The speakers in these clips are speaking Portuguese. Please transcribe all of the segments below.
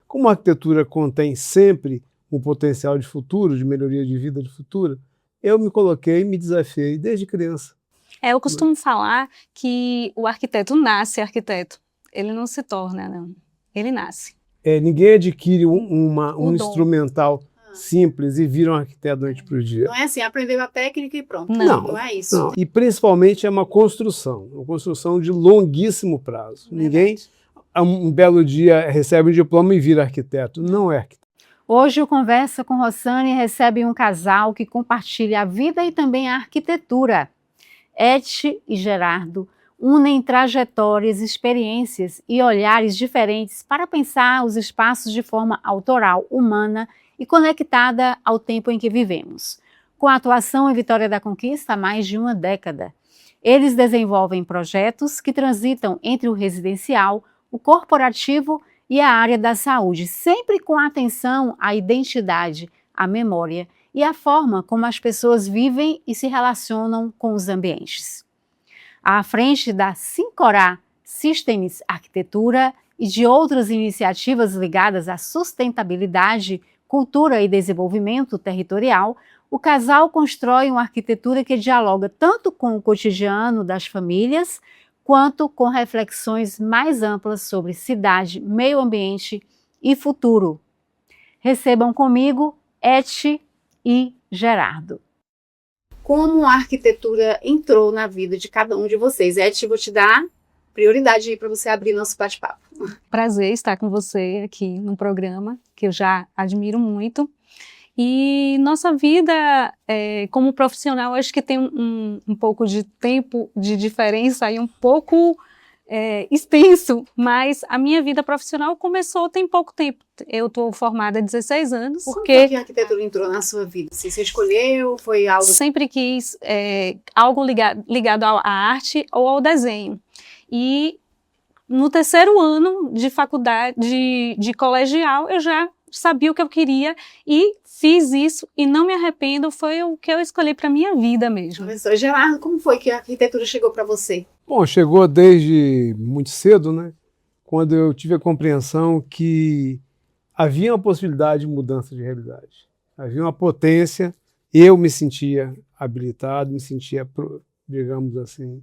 como a arquitetura contém sempre um potencial de futuro, de melhoria de vida de futuro, eu me coloquei, me desafiei desde criança. Eu costumo falar que o arquiteto nasce arquiteto, ele não se torna, não. Ele nasce. Ninguém adquire um instrumental simples e vira um arquiteto da noite para o dia. Não é assim, aprendeu a técnica e pronto. Não é isso. Não. E principalmente é uma construção de longuíssimo prazo. Ninguém, um belo dia, recebe um diploma e vira arquiteto. Não é arquiteto. Hoje o Conversa com Rossane recebe um casal que compartilha a vida e também a arquitetura. Eti e Gerardo unem trajetórias, experiências e olhares diferentes para pensar os espaços de forma autoral, humana e conectada ao tempo em que vivemos. Com a atuação em Vitória da Conquista há mais de uma década, eles desenvolvem projetos que transitam entre o residencial, o corporativo e a área da saúde, sempre com atenção à identidade, à memória e à forma como as pessoas vivem e se relacionam com os ambientes. À frente da Sincorá Systems Arquitetura e de outras iniciativas ligadas à sustentabilidade, cultura e desenvolvimento territorial, o casal constrói uma arquitetura que dialoga tanto com o cotidiano das famílias, quanto com reflexões mais amplas sobre cidade, meio ambiente e futuro. Recebam comigo Eti e Gerardo. Como a arquitetura entrou na vida de cada um de vocês? Eti, vou te dar prioridade aí para você abrir nosso bate-papo. Prazer estar com você aqui no programa, que eu já admiro muito. E nossa vida como profissional, acho que tem um pouco de tempo de diferença aí, um pouco extenso, mas a minha vida profissional começou tem pouco tempo. Eu estou formada há 16 anos. Por que a arquitetura entrou na sua vida? Você escolheu? Foi algo... Sempre quis algo ligado à arte ou ao desenho. E no terceiro ano de faculdade, de colegial, eu já sabia o que eu queria e fiz isso e não me arrependo, foi o que eu escolhi para minha vida mesmo. Professor Gerardo, como foi que a arquitetura chegou para você? Bom, chegou desde muito cedo, né? Quando eu tive a compreensão que havia uma possibilidade de mudança de realidade. Havia uma potência, eu me sentia habilitado, me sentia, digamos assim,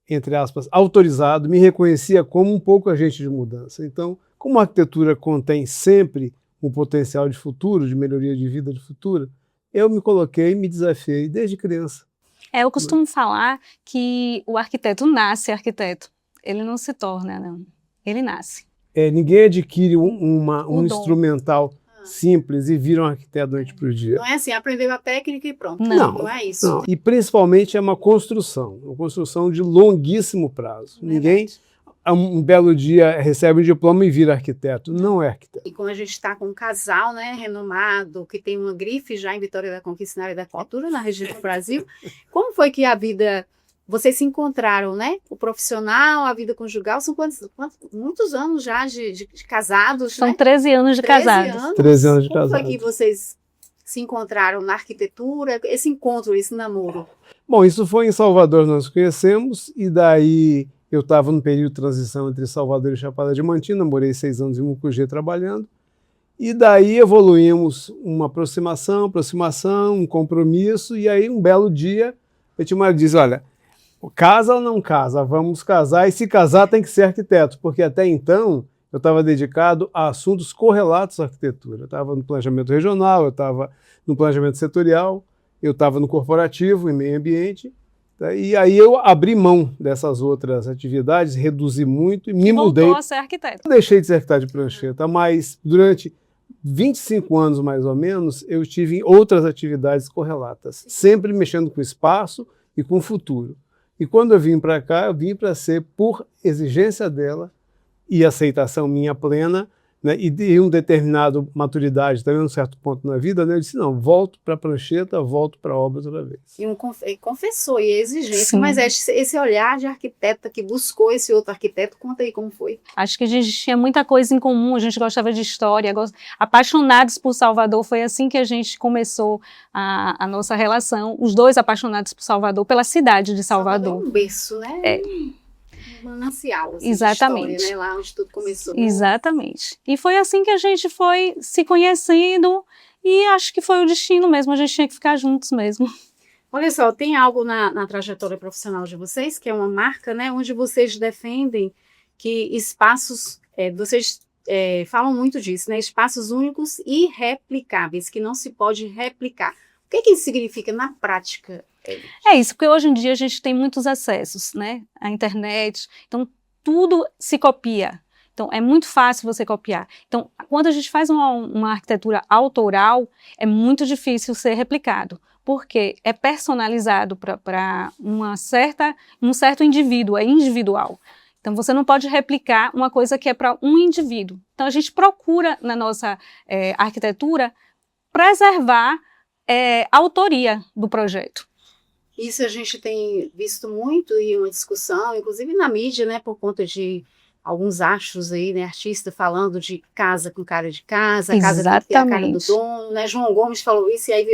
entre aspas, autorizado, me reconhecia como um pouco agente de mudança. Então, como a arquitetura contém sempre um potencial de futuro, de melhoria de vida de futuro, eu me coloquei, me desafiei desde criança. Eu costumo falar que o arquiteto nasce arquiteto, ele não se torna, não. Ele nasce. Ninguém adquire um instrumental simples e vira um arquiteto da noite para o dia. Não é assim, aprendeu a técnica e pronto. Não é isso. Não. E principalmente é uma construção de longuíssimo prazo. Ninguém, um belo dia, recebe um diploma e vira arquiteto. Não é arquiteto. E como a gente está com um casal, né, renomado, que tem uma grife já em Vitória da Conquista na área da cultura, na região do Brasil, como foi que a vida... Vocês se encontraram, né? O profissional, a vida conjugal, são muitos anos já de casados, São né? 13 anos de casados. 13 anos de casados. Como foi que vocês se encontraram na arquitetura, esse encontro, esse namoro? Bom, isso foi em Salvador, nós nos conhecemos, e daí eu estava no período de transição entre Salvador e Chapada Diamantina, morei 6 anos em Mucugê trabalhando, e daí evoluímos uma aproximação, um compromisso, e aí um belo dia, o Timar diz, olha, casa ou não casa? Vamos casar, e se casar tem que ser arquiteto, porque até então eu estava dedicado a assuntos correlatos à arquitetura. Eu estava no planejamento regional, eu estava no planejamento setorial, eu estava no corporativo, em meio ambiente, tá? E aí eu abri mão dessas outras atividades, reduzi muito e me mudei. Voltou a ser arquiteto. Eu deixei de ser arquiteto de prancheta, mas durante 25 anos, mais ou menos, eu tive outras atividades correlatas, sempre mexendo com espaço e com o futuro. E quando eu vim para cá, eu vim para ser, por exigência dela e aceitação minha plena, né, e de uma determinada maturidade, também um certo ponto na vida, né, eu disse, não, volto para a prancheta, volto para a obra outra vez. E confessou, e exigência, Sim. Mas esse olhar de arquiteta que buscou esse outro arquiteto, conta aí como foi. Acho que a gente tinha muita coisa em comum, a gente gostava de história, apaixonados por Salvador, foi assim que a gente começou a nossa relação, os dois apaixonados por Salvador, pela cidade de Salvador. Um berço, né? manancial, assim, Exatamente. de história, né? Lá onde tudo começou. Exatamente. E foi assim que a gente foi se conhecendo e acho que foi o destino mesmo, a gente tinha que ficar juntos mesmo. Olha só, tem algo na trajetória profissional de vocês, que é uma marca, né? Onde vocês defendem que espaços, vocês falam muito disso, né? Espaços únicos e replicáveis, que não se pode replicar. O que isso significa na prática? É isso, porque hoje em dia a gente tem muitos acessos, né? A internet, então tudo se copia. Então é muito fácil você copiar. Então quando a gente faz uma arquitetura autoral, é muito difícil ser replicado, porque é personalizado para um certo indivíduo, é individual. Então você não pode replicar uma coisa que é para um indivíduo. Então a gente procura na nossa arquitetura preservar a autoria do projeto. Isso a gente tem visto muito em uma discussão, inclusive na mídia, né, por conta de alguns astros aí, né, artistas falando de casa com cara de casa, casa tem que ter a cara do dono, né, João Gomes falou isso e aí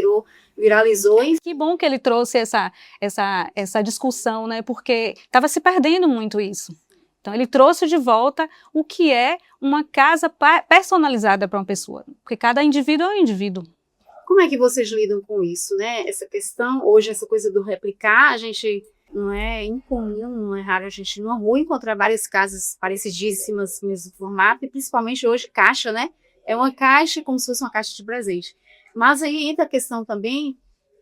viralizou. Que bom que ele trouxe essa discussão, né, porque estava se perdendo muito isso. Então ele trouxe de volta o que é uma casa personalizada para uma pessoa, porque cada indivíduo é um indivíduo. Como é que vocês lidam com isso, né? Essa questão, hoje essa coisa do replicar, a gente não é incomum, não é raro a gente ir numa rua encontrar várias casas parecidíssimas, mesmo formato, e principalmente hoje caixa, né? É uma caixa como se fosse uma caixa de presente. Mas aí entra a questão também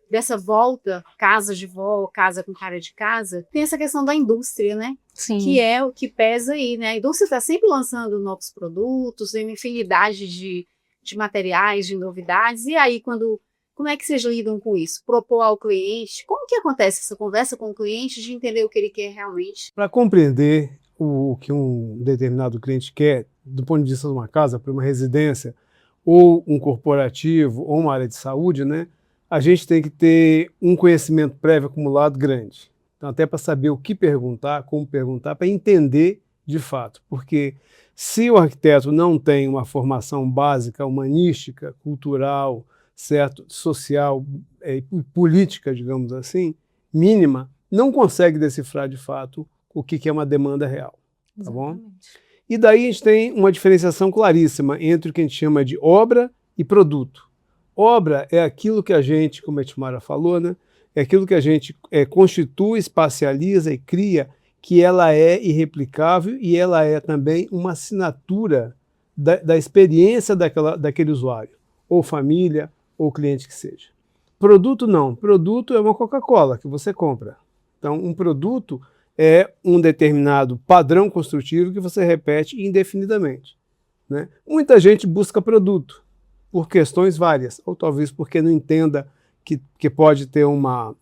dessa volta, casa de vó, casa com cara de casa, tem essa questão da indústria, né? Sim. Que é o que pesa aí, né? A indústria está sempre lançando novos produtos, tem uma infinidade de materiais, de novidades, e aí como é que vocês lidam com isso? Propor ao cliente, como que acontece essa conversa com o cliente de entender o que ele quer realmente? Para compreender o que um determinado cliente quer, do ponto de vista de uma casa, para uma residência, ou um corporativo, ou uma área de saúde, né, a gente tem que ter um conhecimento prévio acumulado grande. Então, até para saber o que perguntar, como perguntar, para entender de fato, porque se o arquiteto não tem uma formação básica, humanística, cultural, certo, social e política, digamos assim, mínima, não consegue decifrar de fato o que é uma demanda real, tá bom? E daí a gente tem uma diferenciação claríssima entre o que a gente chama de obra e produto. Obra é aquilo que a gente, como a Etmara falou, né, é aquilo que a gente constitui, espacializa e cria, que ela é irreplicável e ela é também uma assinatura da experiência daquele usuário, ou família, ou cliente que seja. Produto não. Produto é uma Coca-Cola que você compra. Então, um produto é um determinado padrão construtivo que você repete indefinidamente, né? Muita gente busca produto por questões várias, ou talvez porque não entenda que pode ter uma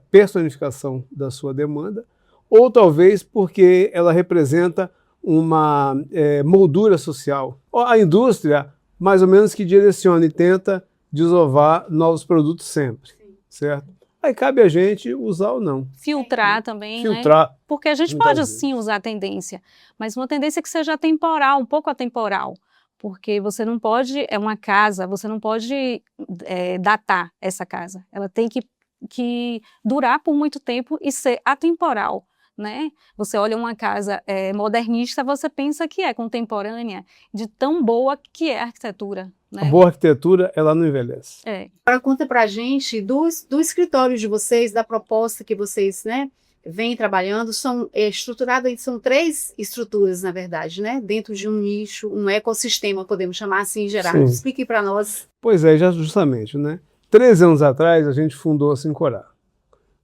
personificação da sua demanda, ou talvez porque ela representa uma moldura social. A indústria, mais ou menos, que direciona e tenta desovar novos produtos sempre, certo? Aí cabe a gente usar ou não. Filtrar também, Filtrar, né? Porque a gente pode, sim, usar a tendência, mas uma tendência que seja atemporal, um pouco atemporal. Porque você não pode, uma casa, você não pode datar essa casa. Ela tem que durar por muito tempo e ser atemporal, né? Você olha uma casa modernista, você pensa que é contemporânea, de tão boa que é a arquitetura, né? A boa arquitetura, ela não envelhece. Agora conta pra gente do escritório de vocês, da proposta que vocês, né, vêm trabalhando, são estruturadas, são 3 estruturas, na verdade, né? Dentro de um nicho, um ecossistema, podemos chamar assim, Gerardo. Sim. Explique para nós. Pois é, justamente, né? 13 anos atrás, a gente fundou a Sincorá,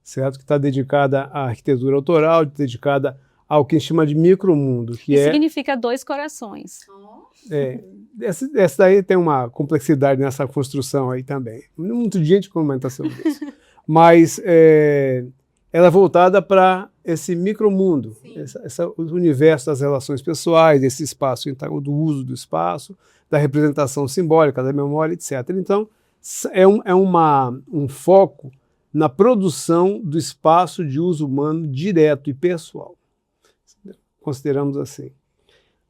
certo? Que está dedicada à arquitetura autoral, dedicada ao que a gente chama de micromundo, que significa 2 corações. Essa daí tem uma complexidade nessa construção aí também. Muito gente comenta sobre isso. Mas ela é voltada para esse micromundo, o universo das relações pessoais, desse espaço, do uso do espaço, da representação simbólica, da memória, etc. Então, é um foco na produção do espaço de uso humano direto e pessoal. Consideramos assim.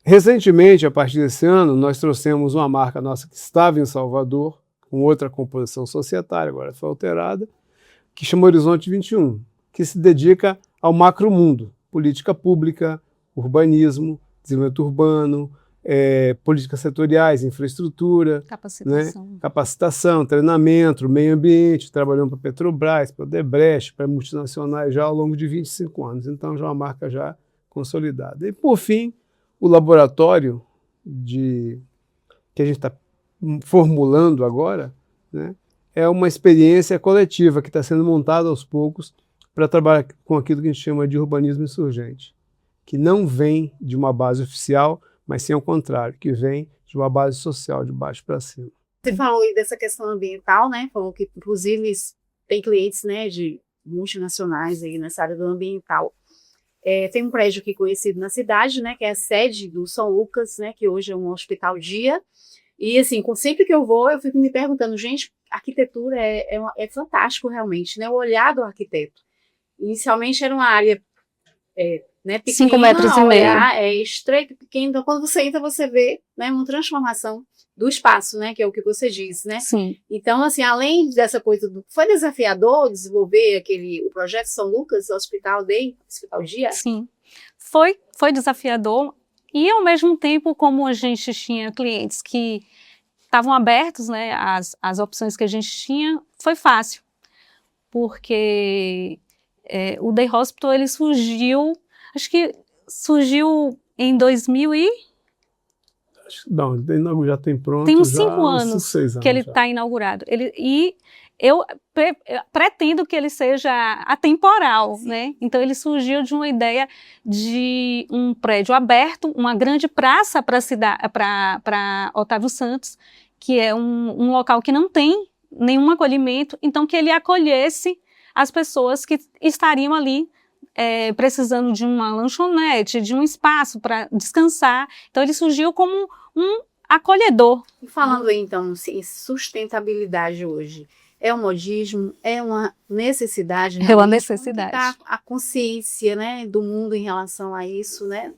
Recentemente, a partir desse ano, nós trouxemos uma marca nossa que estava em Salvador, com outra composição societária, agora foi alterada, que chama Horizonte 21, que se dedica ao macromundo, política pública, urbanismo, desenvolvimento urbano, políticas setoriais, infraestrutura, Capacitação. né? Capacitação, treinamento, meio ambiente, trabalhando para a Petrobras, para a Odebrecht, para multinacionais já ao longo de 25 anos, então já é uma marca já consolidada. E por fim, o laboratório que a gente está formulando agora, né, é uma experiência coletiva que está sendo montada aos poucos para trabalhar com aquilo que a gente chama de urbanismo insurgente, que não vem de uma base oficial, mas sim ao contrário, que vem de uma base social, de baixo para cima. Você falou aí dessa questão ambiental, né? Falou que, inclusive, tem clientes, né, de multinacionais aí nessa área do ambiental. Tem um prédio aqui conhecido na cidade, né, que é a sede do São Lucas, né, que hoje é um hospital dia. E, assim, sempre que eu vou, eu fico me perguntando, gente, arquitetura é fantástico realmente, né? O olhar do arquiteto. Inicialmente era uma área né, pequena, 5 metros e meio. Estreito, pequeno. Então, quando você entra, você vê, né, uma transformação do espaço, né, que é o que você diz, né? Sim. Então, assim, além dessa coisa foi desafiador desenvolver o projeto São Lucas, Hospital Dia? Sim. Foi desafiador e, ao mesmo tempo, como a gente tinha clientes que estavam abertos, né, às opções que a gente tinha, foi fácil, porque o Day Hospital, ele surgiu, acho que surgiu em 2000 e... Não, já tem pronto. Tem uns já 5 anos 6 que ele já. está inaugurado. E eu pretendo que ele seja atemporal, né? Então ele surgiu de uma ideia de um prédio aberto, uma grande praça para Otávio Santos, que é um local que não tem nenhum acolhimento, então que ele acolhesse as pessoas que estariam ali precisando de uma lanchonete, de um espaço para descansar. Então ele surgiu como um acolhedor. E falando aí, então, em sustentabilidade hoje, é um modismo, é uma necessidade? É uma necessidade. Como que tá a consciência, né, do mundo em relação a isso, né?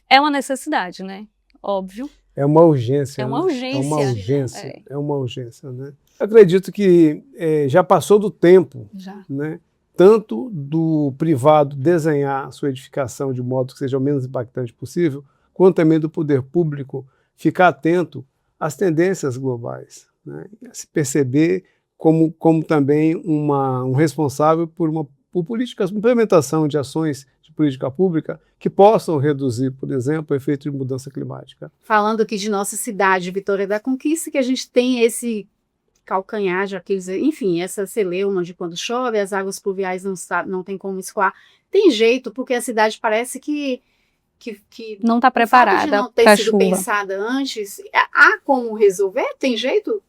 É uma necessidade, né? Óbvio. É uma urgência. É uma urgência. É uma urgência. É uma urgência, né? Eu acredito que já passou do tempo, Já. né? Tanto do privado desenhar a sua edificação de modo que seja o menos impactante possível, quanto também do poder público ficar atento às tendências globais, né? Se perceber como também um responsável por políticas, implementação de ações de política pública que possam reduzir, por exemplo, o efeito de mudança climática. Falando aqui de nossa cidade, Vitória da Conquista, que a gente tem esse calcanhar, enfim, essa celeuma de quando chove, as águas pluviais não tem como escoar. Tem jeito, porque a cidade parece que não está preparada não ter para sido chuva. pensada antes. Há como resolver? Tem jeito,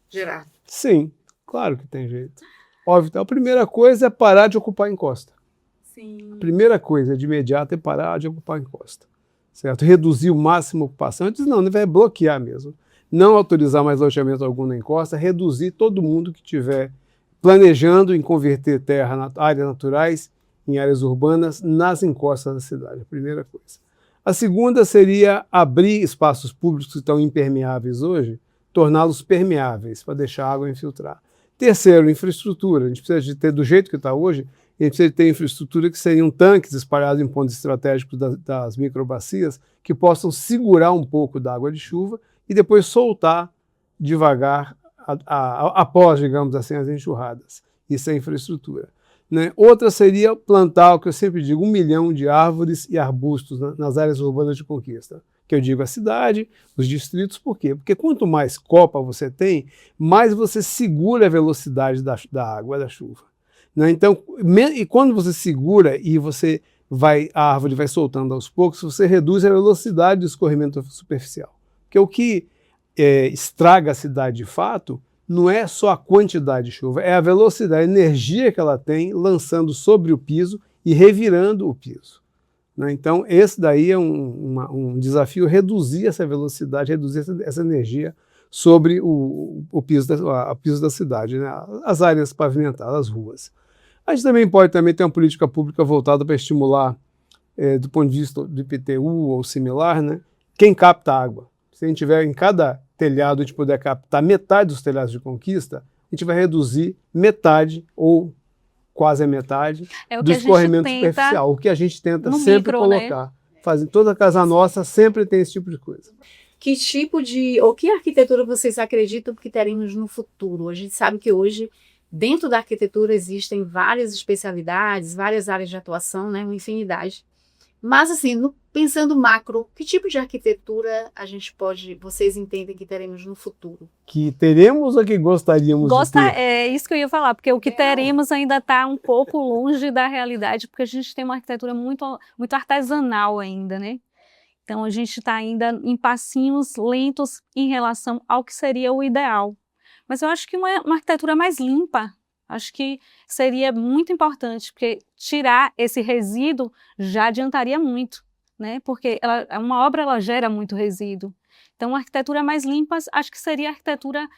Gerardo? Sim, claro que tem jeito. Óbvio, então, a primeira coisa é parar de ocupar a encosta. Sim. A primeira coisa, de imediato, é parar de ocupar a encosta. Certo? Reduzir o máximo a ocupação. Antes não, vai bloquear mesmo. Não autorizar mais loteamento algum na encosta, reduzir todo mundo que estiver planejando em converter áreas naturais em áreas urbanas nas encostas da cidade, a primeira coisa. A segunda seria abrir espaços públicos que estão impermeáveis hoje, torná-los permeáveis, para deixar a água infiltrar. Terceiro, infraestrutura. A gente precisa de ter, do jeito que está hoje, a gente precisa de ter infraestrutura que seriam tanques espalhados em pontos estratégicos das microbacias que possam segurar um pouco da água de chuva e depois soltar devagar após, digamos assim, as enxurradas. Isso é infraestrutura. Né? Outra seria plantar, o que eu sempre digo, 1 milhão de árvores e arbustos nas áreas urbanas de conquista. Que eu digo a cidade, os distritos, por quê? Porque quanto mais copa você tem, mais você segura a velocidade da água, da chuva. Né? Então, e quando você segura e a árvore vai soltando aos poucos, você reduz a velocidade do escorrimento superficial. Porque o que estraga a cidade de fato não é só a quantidade de chuva, é a velocidade, a energia que ela tem lançando sobre o piso e revirando o piso. Né? Então, esse daí é um desafio, reduzir essa velocidade, reduzir essa energia sobre o piso da cidade, né? As áreas pavimentadas, as ruas. A gente também pode ter uma política pública voltada para estimular, do ponto de vista do IPTU ou similar, né? Quem capta água. Se a gente tiver em cada telhado, a gente puder captar metade dos telhados de conquista, a gente vai reduzir metade ou quase a metade É o do que a gente escorrimento tenta superficial. O que a gente tenta no sempre micro, né? colocar. Toda casa nossa sempre tem esse tipo de coisa. Que tipo de, ou que arquitetura vocês acreditam que teremos no futuro? A gente sabe que hoje, dentro da arquitetura, existem várias especialidades, várias áreas de atuação, né, uma infinidade. Mas, assim, pensando macro, que tipo de arquitetura vocês entendem que teremos no futuro? Que teremos ou que gostaríamos de ter? É isso que eu ia falar, porque o que teremos ainda está um pouco longe da realidade, porque a gente tem uma arquitetura muito, muito artesanal ainda, né? Então a gente está ainda em passinhos lentos em relação ao que seria o ideal. Mas eu acho que uma arquitetura mais limpa, acho que seria muito importante, porque tirar esse resíduo já adiantaria muito, né? Porque uma obra ela gera muito resíduo. Então, uma arquitetura mais limpa, acho que seria a arquitetura,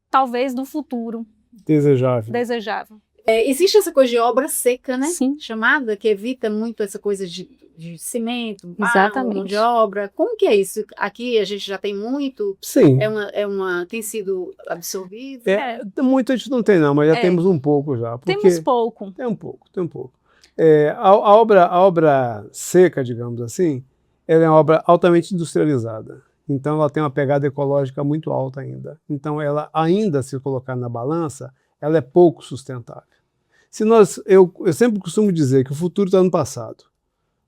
talvez, do futuro. Desejável. Existe essa coisa de obra seca, né? Sim. Chamada, que evita muito essa coisa de cimento, barro, Exatamente. mão de obra. Como que é isso? Aqui a gente já tem muito? Sim. Tem sido absorvido? Muito a gente não tem, não, mas já temos um pouco já. Temos pouco. Tem um pouco. A obra seca, digamos assim, ela é uma obra altamente industrializada. Então, ela tem uma pegada ecológica muito alta ainda. Então, ela ainda, se colocar na balança, ela é pouco sustentável. Eu sempre costumo dizer que o futuro está no passado.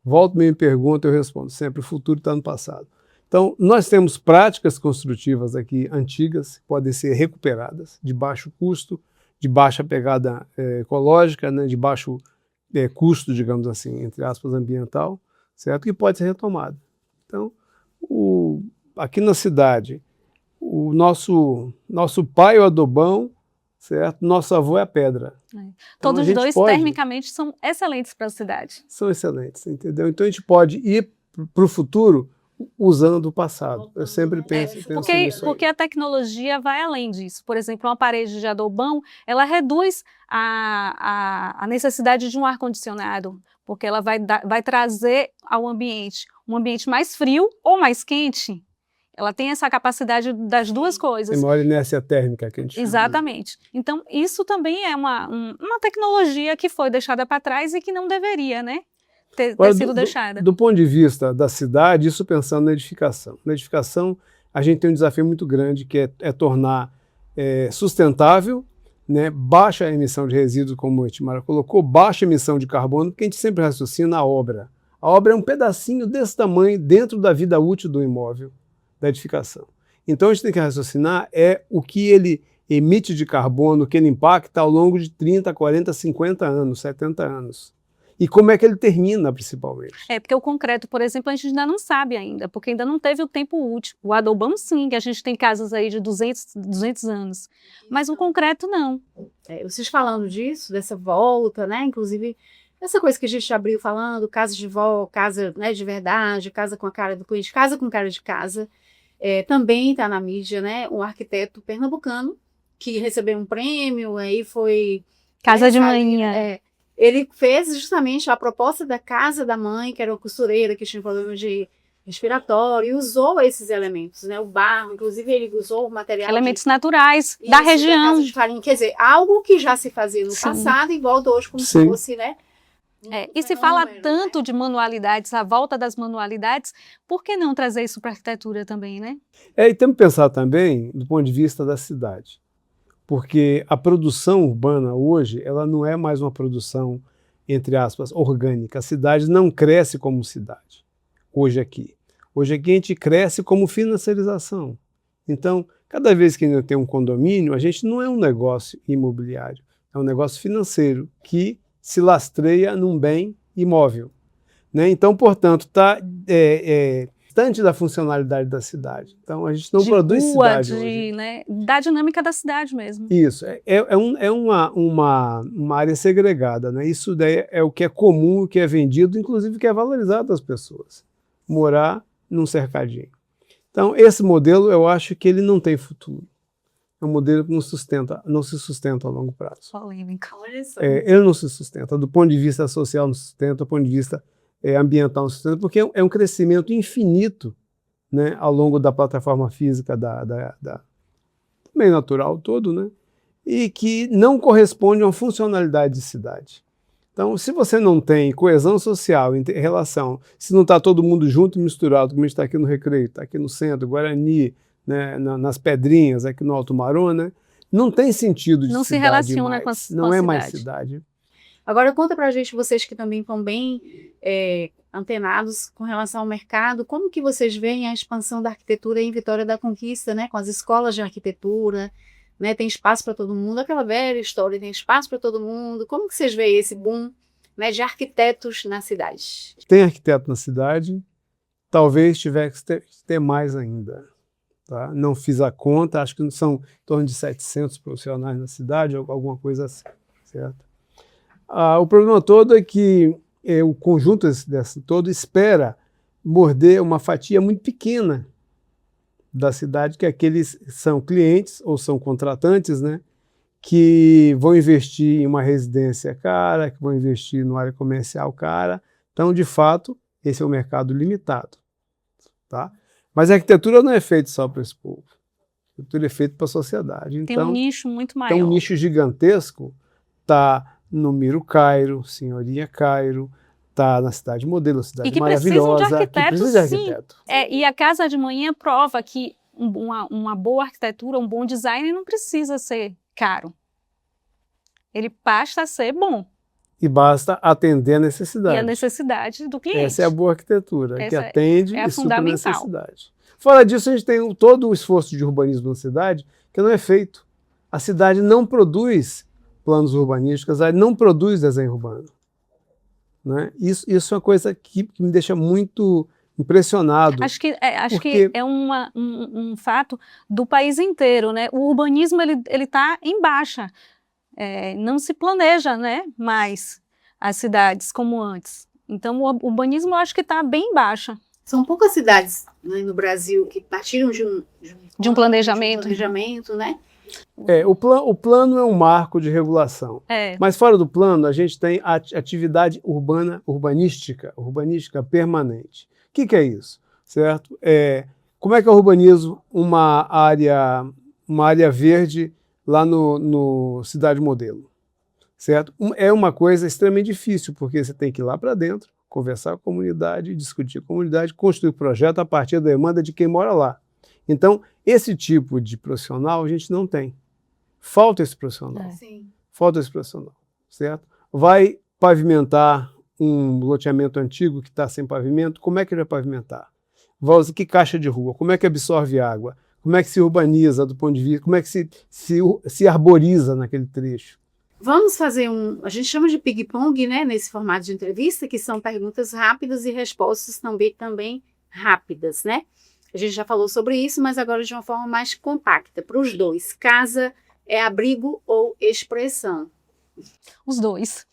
Volto, me pergunta, eu respondo sempre, o futuro está no passado. Então, nós temos práticas construtivas aqui antigas, que podem ser recuperadas, de baixo custo, de baixa pegada ecológica, né, de baixo custo, digamos assim, entre aspas, ambiental, certo? Que pode ser retomada. Então, aqui na cidade, o nosso pai é o adobão, certo? Nosso avô é a pedra. Então, todos os dois, termicamente, são excelentes para a cidade. São excelentes, entendeu? Então, a gente pode ir para o futuro usando o passado. Eu sempre penso nisso. Porque a tecnologia vai além disso. Por exemplo, uma parede de adobão, ela reduz a necessidade de um ar-condicionado, porque ela vai trazer ao ambiente um ambiente mais frio ou mais quente. Ela tem essa capacidade das duas coisas. Tem maior inércia térmica que a gente chama. Exatamente. Então, isso também é uma tecnologia que foi deixada para trás e que não deveria, né, ter sido deixada. Do ponto de vista da cidade, isso pensando na edificação. Na edificação, a gente tem um desafio muito grande, que é tornar sustentável, né, baixa emissão de resíduos, como o Itimara colocou, baixa emissão de carbono, porque a gente sempre raciocina a obra. A obra é um pedacinho desse tamanho dentro da vida útil do imóvel, da edificação. Então a gente tem que raciocinar o que ele emite de carbono, o que ele impacta ao longo de 30, 40, 50 anos, 70 anos. E como é que ele termina, principalmente. Porque o concreto, por exemplo, a gente ainda não sabe ainda, porque ainda não teve o tempo útil. O adobão, sim, que a gente tem casas aí de 200 anos, mas o concreto, não. Vocês falando disso, dessa volta, né, inclusive, essa coisa que a gente abriu falando, casa de vó, casa, né, de verdade, casa com a cara do cliente, casa com cara de casa, também está na mídia, né, um arquiteto pernambucano que recebeu um prêmio, aí foi... Casa de manhã. Ele fez justamente a proposta da casa da mãe, que era uma costureira, que tinha problema de respiratório, e usou esses elementos, né, o barro, inclusive ele usou o material... Elementos naturais da região. Da casa de farinha, quer dizer, algo que já se fazia no passado e volta hoje como se fosse, né? E se fala tanto de manualidades, a volta das manualidades, por que não trazer isso para a arquitetura também, né? E temos que pensar também do ponto de vista da cidade, porque a produção urbana hoje, ela não é mais uma produção, entre aspas, orgânica. A cidade não cresce como cidade, hoje aqui. Hoje aqui a gente cresce como financiarização. Então, cada vez que a gente tem um condomínio, a gente não é um negócio imobiliário, é um negócio financeiro que se lastreia num bem imóvel, né? Então, portanto, está distante da funcionalidade da cidade. Então, a gente não produz cidade hoje. Né? Da dinâmica da cidade mesmo. Isso, uma área segregada, né? Isso daí é o que é comum, o que é vendido, inclusive o que é valorizado das pessoas. Morar num cercadinho. Então, esse modelo, eu acho que ele não tem futuro. É um modelo que não se sustenta a longo prazo. Polêmica. Olha só. Ele não se sustenta. Do ponto de vista social não se sustenta, do ponto de vista ambiental não se sustenta, porque é um crescimento infinito, né, ao longo da plataforma física do meio natural todo, né, e que não corresponde a uma funcionalidade de cidade. Então, se você não tem coesão social em relação, se não está todo mundo junto e misturado, como a gente está aqui no Recreio, está aqui no centro, Guarani, né, nas Pedrinhas, aqui no Alto Marô, né, não tem sentido de Não se cidade relaciona mais. com a Não é cidade. mais cidade. Agora conta pra gente, vocês que também estão bem antenados com relação ao mercado, como que vocês veem a expansão da arquitetura em Vitória da Conquista, né, com as escolas de arquitetura, né, tem espaço para todo mundo, aquela velha história, tem espaço para todo mundo. Como que vocês veem esse boom, né, de arquitetos na cidade? Tem arquiteto na cidade, talvez tivesse que ter mais ainda. Tá? Não fiz a conta, acho que são em torno de 700 profissionais na cidade, alguma coisa assim, certo? O problema todo é que o conjunto desse todo espera morder uma fatia muito pequena da cidade, que aqueles são clientes ou são contratantes, né, que vão investir em uma residência cara, que vão investir numa área comercial cara. Então, de fato, esse é um mercado limitado. Tá? Mas a arquitetura não é feita só para esse povo. A arquitetura é feita para a sociedade. Tem Então, um nicho muito maior. tem um nicho gigantesco, está no Miro Cairo, Senhoria Cairo, está na Cidade Modelo, Cidade E que Maravilhosa, precisam de que precisa de arquitetos, sim. arquiteto. E a Casa de Manhã prova que uma boa arquitetura, um bom design não precisa ser caro. Ele basta ser bom. E basta atender a necessidade. E a necessidade do cliente. Essa é a boa arquitetura, que Essa atende é a e supre a fundamental. necessidade. Fora disso, a gente tem todo o esforço de urbanismo na cidade que não é feito. A cidade não produz planos urbanísticos, a cidade não produz desenho urbano. Né? Isso é uma coisa que me deixa muito impressionado. Acho que é um fato do país inteiro, né? O urbanismo ele está em baixa. Não se planeja, né, mais as cidades como antes. Então, o urbanismo eu acho que está bem em baixa. São poucas cidades, né, no Brasil que partiram de um planejamento. Né? O plano é um marco de regulação. Mas fora do plano, a gente tem a atividade urbanística permanente. O que é isso? Certo? Como é que eu urbanizo uma área verde lá no Cidade Modelo? Certo? É uma coisa extremamente difícil, porque você tem que ir lá para dentro, conversar com a comunidade, discutir com a comunidade, construir projeto a partir da demanda de quem mora lá. Então, esse tipo de profissional a gente não tem. Falta esse profissional. Sim. Falta esse profissional, certo? Vai pavimentar um loteamento antigo que está sem pavimento, como é que ele vai pavimentar? Vai usar que caixa de rua? Como é que absorve água? Como é que se urbaniza do ponto de vista? Como é que se arboriza naquele trecho? Vamos fazer a gente chama de ping-pong, né, nesse formato de entrevista, que são perguntas rápidas e respostas também rápidas, né? A gente já falou sobre isso, mas agora de uma forma mais compacta. Para os dois, casa é abrigo ou expressão? Os dois.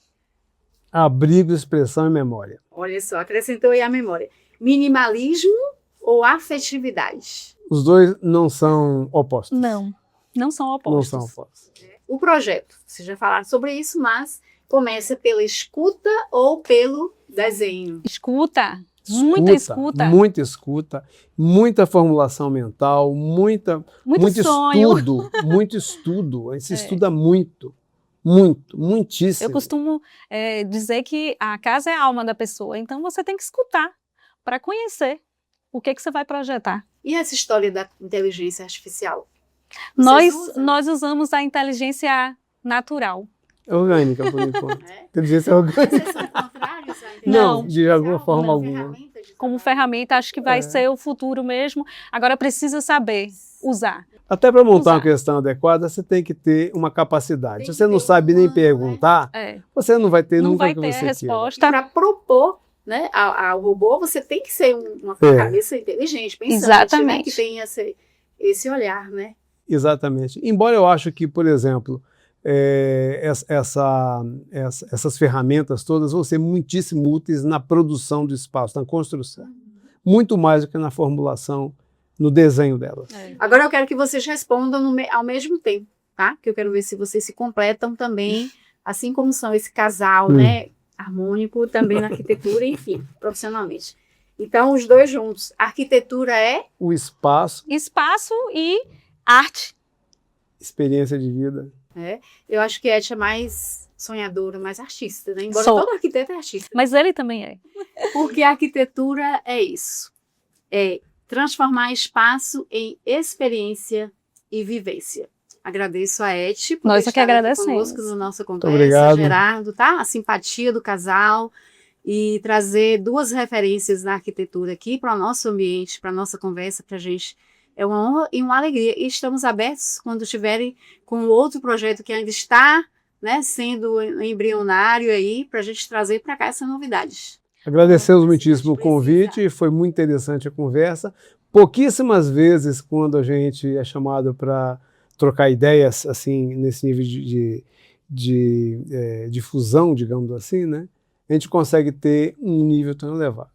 Abrigo, expressão e memória. Olha só, acrescentou aí a memória. Minimalismo ou afetividade? Os dois não são opostos. Não são opostos. Não são opostos. O projeto, vocês já falaram sobre isso, mas começa pela escuta ou pelo desenho? Escuta. Muita escuta. Muita escuta, muita formulação mental, muito sonho. muito estudo. A gente estuda muitíssimo. Eu costumo dizer que a casa é a alma da pessoa, então você tem que escutar para conhecer o que você vai projetar. E essa história da inteligência artificial? Nós usamos a inteligência natural. Orgânica, por enquanto. Inteligência orgânica. Vocês são contrários à inteligência Não, de alguma artificial forma como alguma. ferramenta de Como trabalho? ferramenta, acho que vai ser o futuro mesmo. Agora precisa saber usar. Até para montar Usar. uma questão adequada, você tem que ter uma capacidade. Tem Se que você não ter sabe nem humano, né? perguntar, você não vai ter Não nunca vai o que ter a você resposta. Para propor, né, ao robô, você tem que ser uma cabeça inteligente, pensante, Exatamente. né, que tenha esse olhar, né? Exatamente. Embora eu acho que, por exemplo, essas ferramentas todas vão ser muitíssimo úteis na produção do espaço, na construção. Muito mais do que na formulação, no desenho delas. Agora eu quero que vocês respondam ao mesmo tempo, tá? Que eu quero ver se vocês se completam também, assim como são esse casal, né? Harmônico, também na arquitetura, enfim, profissionalmente. Então, os dois juntos. Arquitetura é? O espaço, Espaço e arte. experiência de vida. Eu acho que Ed é mais sonhadora, mas artista, né? Embora Sou. todo arquiteto é artista. Mas ele também é. Porque a arquitetura é isso. É transformar espaço em experiência e vivência. Agradeço a Eti por Nós ter é que estado aqui agradecemos. conosco na nossa conversa. obrigado. Gerardo, tá? A simpatia do casal e trazer duas referências na arquitetura aqui para o nosso ambiente, para a nossa conversa, para a gente. É uma honra e uma alegria. E estamos abertos quando estiverem com outro projeto que ainda está, né, sendo embrionário aí, para a gente trazer para cá essa novidade. Agradecemos Não, muitíssimo o precisa. convite, foi muito interessante a conversa. Pouquíssimas vezes, quando a gente é chamado para trocar ideias, assim, nesse nível de difusão, digamos assim, né, a gente consegue ter um nível tão elevado.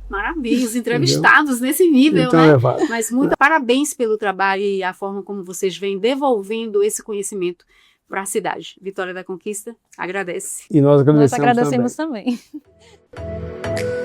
Maravilha, os entrevistados nesse nível, Tão né? elevado. Mas muito parabéns pelo trabalho e a forma como vocês vêm devolvendo esse conhecimento para a cidade. Vitória da Conquista agradece. E nós Nós agradecemos agradecemos também. também.